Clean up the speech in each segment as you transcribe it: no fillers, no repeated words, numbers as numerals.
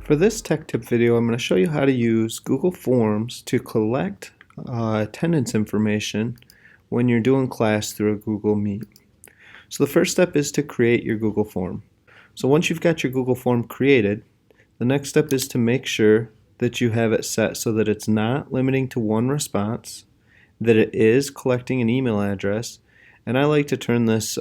For this tech tip video, I'm going to show you how to use Google Forms to collect attendance information when you're doing class through a Google Meet. So the first step is to create your Google form. So once you've got your Google form created, the next step is to make sure that you have it set so that it's not limiting to one response, that it is collecting an email address, and I like to turn this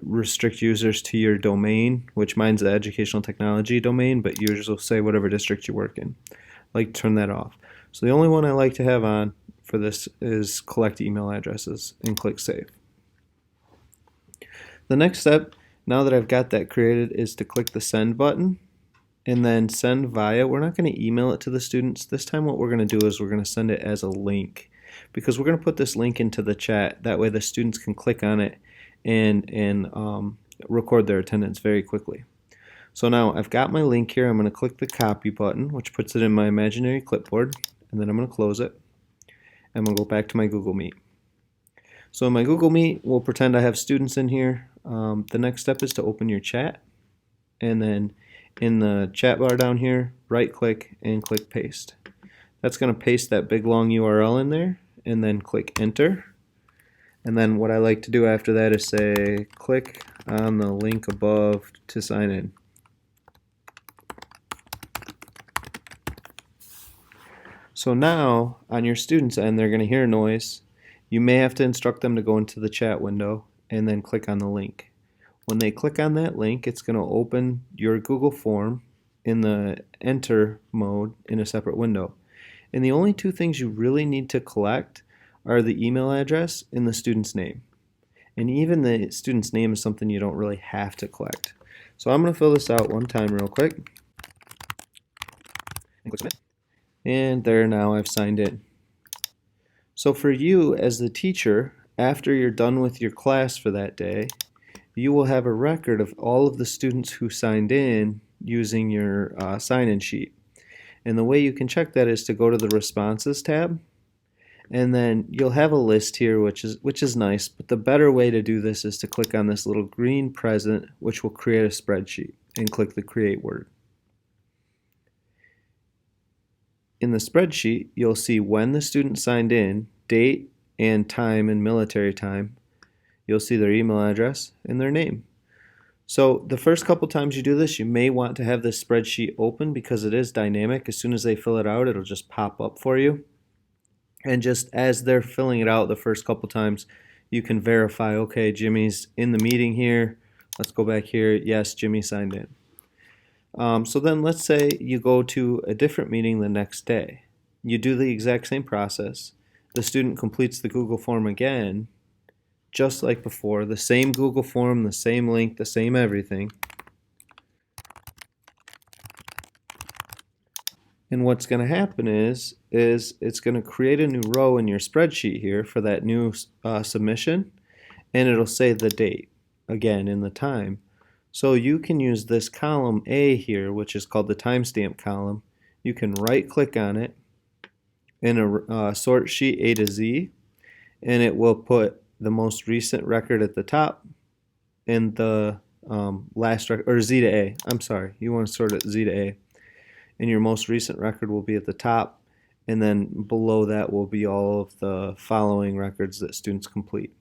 restrict users to your domain, which mine's the educational technology domain, but yours will say whatever district you work in. I like to turn that off. So the only one I like to have on for this is collect email addresses, and click save. The next step, now that I've got that created, is to click the send button and then send via. We're not going to email it to the students. This time what we're going to do is we're going to send it as a link, because we're going to put this link into the chat. That way the students can click on it and record their attendance very quickly. So now I've got my link here. I'm going to click the copy button, which puts it in my imaginary clipboard, and then I'm going to close it. I'm going to go back to my Google Meet. So in my Google Meet, we'll pretend I have students in here. The next step is to open your chat, and then in the chat bar down here, right click and click paste. That's going to paste that big long URL in there, and then click enter. And then what I like to do after that is say click on the link above to sign in. So now on your students' end, they're going to hear a noise. You may have to instruct them to go into the chat window and then click on the link. When they click on that link, it's going to open your Google form in the enter mode in a separate window. And the only two things you really need to collect are the email address and the student's name. And even the student's name is something you don't really have to collect. So I'm going to fill this out one time real quick. And click submit. And there, now I've signed in. So for you as the teacher, after you're done with your class for that day, you will have a record of all of the students who signed in using your sign-in sheet. And the way you can check that is to go to the Responses tab, and then you'll have a list here, which is nice, but the better way to do this is to click on this little green present, which will create a spreadsheet, and click the Create Word. In the spreadsheet, you'll see when the student signed in, date and time and military time. You'll see their email address and their name. So the first couple times you do this, you may want to have this spreadsheet open because it is dynamic. As soon as they fill it out, it'll just pop up for you. And just as they're filling it out the first couple times, you can verify, okay, Jimmy's in the meeting here. Let's go back here. Yes, Jimmy signed in. So then let's say you go to a different meeting the next day. You do the exact same process. The student completes the Google form again, just like before, the same Google form, the same link, the same everything. And what's going to happen is it's going to create a new row in your spreadsheet here for that new submission, and it'll say the date again in the time. So you can use this column A here, which is called the timestamp column. You can right click on it in a sort sheet A to Z, and it will put the most recent record at the top and the last record, or Z to A. I'm sorry, you want to sort it Z to A. And your most recent record will be at the top, and then below that will be all of the following records that students complete.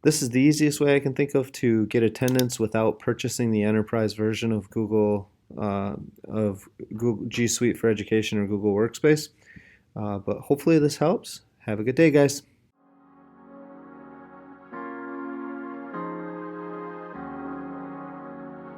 This is the easiest way I can think of to get attendance without purchasing the enterprise version of Google G Suite for Education or Google Workspace. But hopefully this helps. Have a good day, guys.